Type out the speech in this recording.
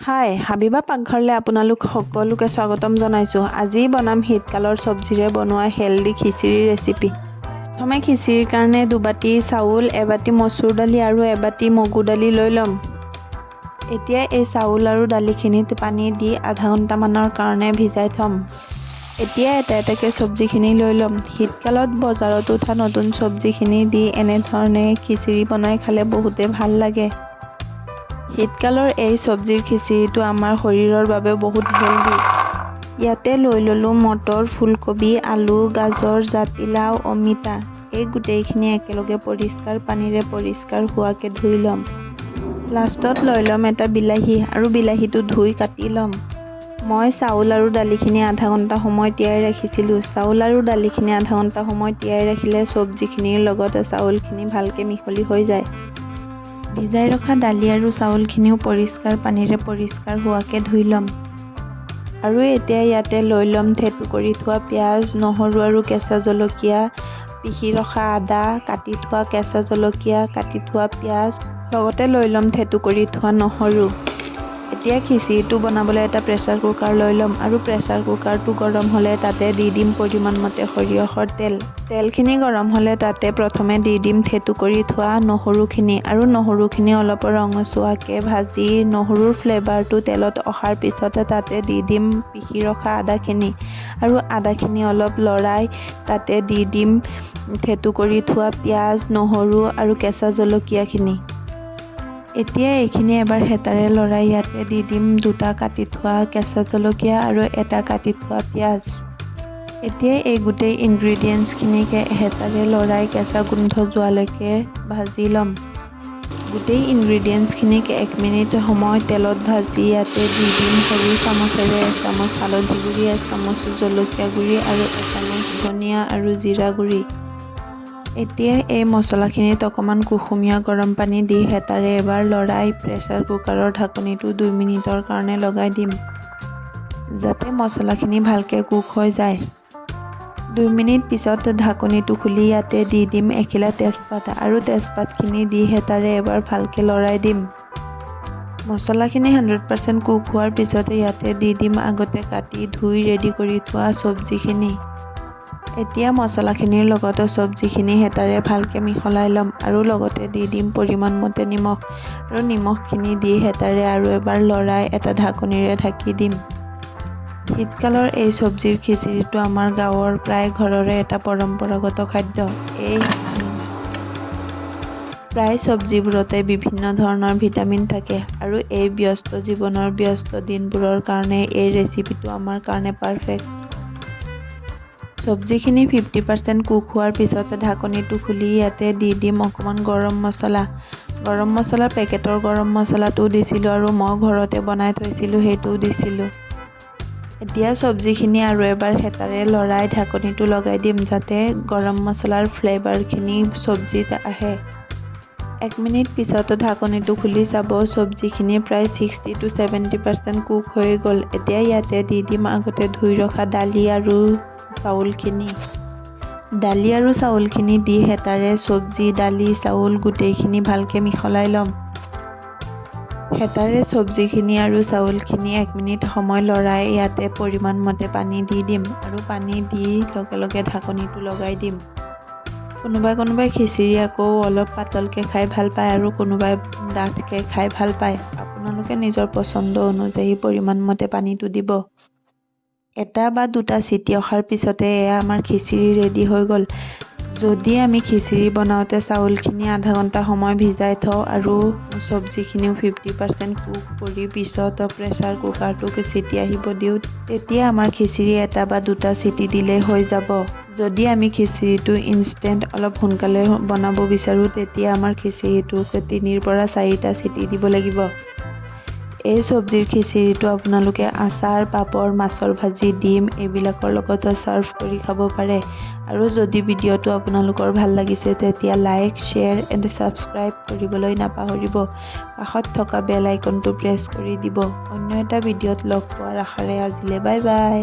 হাই হাবিবা পাকঘৰলৈ আপোনালোক সকলোকে স্বাগতম জনাইছোঁ। আজি বনাম শীতকালৰ চব্জিৰে বনোৱা হেল্ডি খিচিৰি ৰেচিপি। প্ৰথমে খিচিৰিৰ কাৰণে 2 বাটি চাউল, 1 বাটি মচুৰ দালি আৰু 1 বাটি মগু দালি লৈ ল'ম। এতিয়া এই চাউল আৰু দালিখিনিত পানী দি আধা ঘণ্টামানৰ কাৰণে ভিজাই থ'ম। এতিয়া এটা এটাকৈ চব্জিখিনি লৈ ল'ম। শীতকালত বজাৰত উঠা নতুন চব্জিখিনি দি এনেধৰণে খিচিৰি বনাই খালে বহুতে ভাল লাগে। শীতকালৰ এই চব্জিৰ খিচিৰিটো আমাৰ শৰীৰৰ বাবে বহুত হেল্ডি। ইয়াতে লৈ ল'লোঁ মটৰ, ফুলকবি, আলু, গাজৰ, জাতিলাও, অমিতা। এই গোটেইখিনি একেলগে পৰিষ্কাৰ পানীৰে পৰিষ্কাৰ হোৱাকৈ ধুই ল'ম। লাষ্টত লৈ ল'ম এটা বিলাহী আৰু বিলাহীটো ধুই কাটি ল'ম। মই চাউল আৰু দালিখিনি আধা ঘণ্টা সময় তিয়াই ৰাখিছিলোঁ। চাউল আৰু দালিখিনি আধা ঘণ্টা সময় তিয়াই ৰাখিলে চব্জিখিনিৰ লগতে চাউলখিনি ভালকৈ মিহলি হৈ যায়। ভিজাই ৰখা দালি আৰু চাউলখিনিও পৰিষ্কাৰ পানীৰে পৰিষ্কাৰ হোৱাকৈ ধুই ল'ম। আৰু এতিয়া ইয়াতে লৈ ল'ম থেতু কৰি থোৱা পিঁয়াজ, নহৰু আৰু কেঁচা জলকীয়া, পিহি ৰখা আদা, কাটি থোৱা কেঁচা জলকীয়া, কাটি থোৱা পিঁয়াজ, লগতে লৈ ল'ম থেতু কৰি থোৱা নহৰু। এতিয়া খিচিৰিটো বনাবলৈ এটা প্ৰেছাৰ কুকাৰ লৈ ল'ম আৰু প্ৰেছাৰ কুকাৰটো গৰম হ'লে তাতে দি দিম পৰিমাণ মতে সৰিয়হৰ তেল। তেলখিনি গৰম হ'লে তাতে প্ৰথমে দি দিম থেতু কৰি থোৱা নহৰুখিনি আৰু নহৰুখিনি অলপ ৰঙচুৱাকৈ ভাজি নহৰুৰ ফ্লেভাৰটো তেলত অহাৰ পিছতে তাতে দি দিম পিহি ৰখা আদাখিনি আৰু আদাখিনি অলপ লৰাই তাতে দি দিম থেতু কৰি থোৱা পিঁয়াজ, নহৰু আৰু কেঁচা জলকীয়াখিনি। এতিয়া এইখিনি এবাৰ হেতাৰে লৰাই ইয়াতে দি দিম 2টা কাটি থোৱা কেঁচা জলকীয়া আৰু 1টা কাটি থোৱা পিঁয়াজ। এতিয়া এই গোটেই ইনগ্ৰিডিয়েণ্টছখিনিকে হেতাৰে লৰাই কেঁচা গোন্ধ যোৱালৈকে ভাজি ল'ম। গোটেই ইনগ্ৰিডিয়েণ্টছখিনিক 1 মিনিট সময় তেলত ভাজি ইয়াতে দি দিম সৰু চামুচেৰে 1 চামুচ হালধি গুড়ি, 1 চামুচ জলকীয়া গুড়ি আৰু 1 চামুচ ধনিয়া আৰু জিৰা গুড়ি। এতিয়া এই মছলাখিনিত অকণমান কুহুমীয়া গৰম পানী দি হেতাৰে এবাৰ লৰাই প্ৰেছাৰ কুকাৰৰ ঢাকনিটো 2 মিনিটৰ কাৰণে লগাই দিম, যাতে মছলাখিনি ভালকৈ কুক হৈ যায়। 2 মিনিট পিছত ঢাকনিটো খুলি ইয়াতে দি দিম এখিলা তেজপাত আৰু তেজপাতখিনি দি হেতাৰে এবাৰ ভালকৈ লৰাই দিম। মছলাখিনি 100% কুক হোৱাৰ পিছতে ইয়াতে দি দিম আগতে কাটি ধুই ৰেডি কৰি থোৱা চব্জিখিনি। এতিয়া মছলাখিনিৰ লগতে চব্জিখিনি হেতাৰে ভালকৈ মিহলাই ল'ম আৰু লগতে দি দিম পৰিমাণ মতে নিমখ আৰু নিমখখিনি দি হেতাৰে আৰু এবাৰ লৰাই এটা ঢাকনিৰে ঢাকি দিম। শীতকালৰ এই চব্জিৰ খিচিৰিটো আমাৰ গাঁৱৰ প্ৰায় ঘৰৰে এটা পৰম্পৰাগত খাদ্য। এই প্ৰায় চব্জিবোৰতে বিভিন্ন ধৰণৰ ভিটামিন থাকে আৰু এই ব্যস্ত জীৱনৰ ব্যস্ত দিনবোৰৰ কাৰণে এই ৰেচিপিটো আমাৰ কাৰণে পাৰফেক্ট। চব্জিখিনি 50% কুক হোৱাৰ পিছতে ঢাকনিটো খুলি ইয়াতে দি দিম অকণমান গৰম মছলা। গৰম মছলা পেকেটৰ গৰম মছলাটোও দিছিলোঁ আৰু মই ঘৰতে বনাই থৈছিলোঁ সেইটোও দিছিলোঁ। এতিয়া চব্জিখিনি আৰু এবাৰ হেতাৰে লৰাই ঢাকনিটো লগাই দিম যাতে গৰম মছলাৰ ফ্লেভাৰখিনি চব্জিত আহে। 1 মিনিট পিছত ঢাকনিটো খুলি চাব চব্জিখিনি প্ৰায় 60 to 70% কুক হৈ গ'ল। এতিয়া ইয়াতে দি দিম আগতে ধুই ৰখা দালি আৰু চাউলখিনি। দালি আৰু চাউলখিনি দি হেতাৰে চব্জি, দালি, চাউল গোটেইখিনি ভালকৈ মিহলাই ল'ম। হেতাৰে চব্জিখিনি আৰু চাউলখিনি 1 মিনিট সময় লৰাই ইয়াতে পৰিমাণ মতে পানী দি দিম আৰু পানী দি লগে লগে ঢাকনিটো লগাই দিম। কোনোবাই খিচিৰি আকৌ অলপ পাতলকৈ খাই ভাল পায় আৰু কোনোবাই ডাঠকৈ খাই ভাল পায়। আপোনালোকে নিজৰ পচন্দ অনুযায়ী পৰিমাণ মতে পানীটো দিব। 1 বা 2টা চিটি অহাৰ পিছতে এয়া আমাৰ খিচিৰি ৰেডি হৈ গ'ল। যদি আমি খিচিৰি বনাওঁতে চাউলখিনি আধা ঘণ্টা সময় ভিজাই থওঁ আৰু চব্জিখিনিও 50% কুক কৰি পিছত প্ৰেছাৰ কুকাৰটোক চিটি আহিব দিওঁ, তেতিয়া আমাৰ খিচিৰি 1 বা 2টা চিটি দিলেই হৈ যাব। যদি আমি খিচিৰিটো ইনষ্টেণ্ট অলপ সোনকালে বনাব বিচাৰোঁ তেতিয়া আমাৰ খিচিৰিটোক 3 পৰা 4টা চিটি দিব লাগিব। এই চব্জিৰ খিচিৰিটো আপোনালোকে আচাৰ, পাপৰ, মাছৰ ভাজি, ডিম এইবিলাকৰ লগত ছাৰ্ভ কৰি খাব পাৰে। আৰু যদি ভিডিঅ'টো আপোনালোকৰ ভাল লাগিছে তেতিয়া লাইক, শ্বেয়াৰ এণ্ড ছাবস্ক্ৰাইব কৰিবলৈ নাপাহৰিব। কাষত থকা বেল আইকনটো প্ৰেছ কৰি দিব। অন্য এটা ভিডিঅ'ত লগ পোৱাৰ আশাৰে আজিলৈ বাই বাই।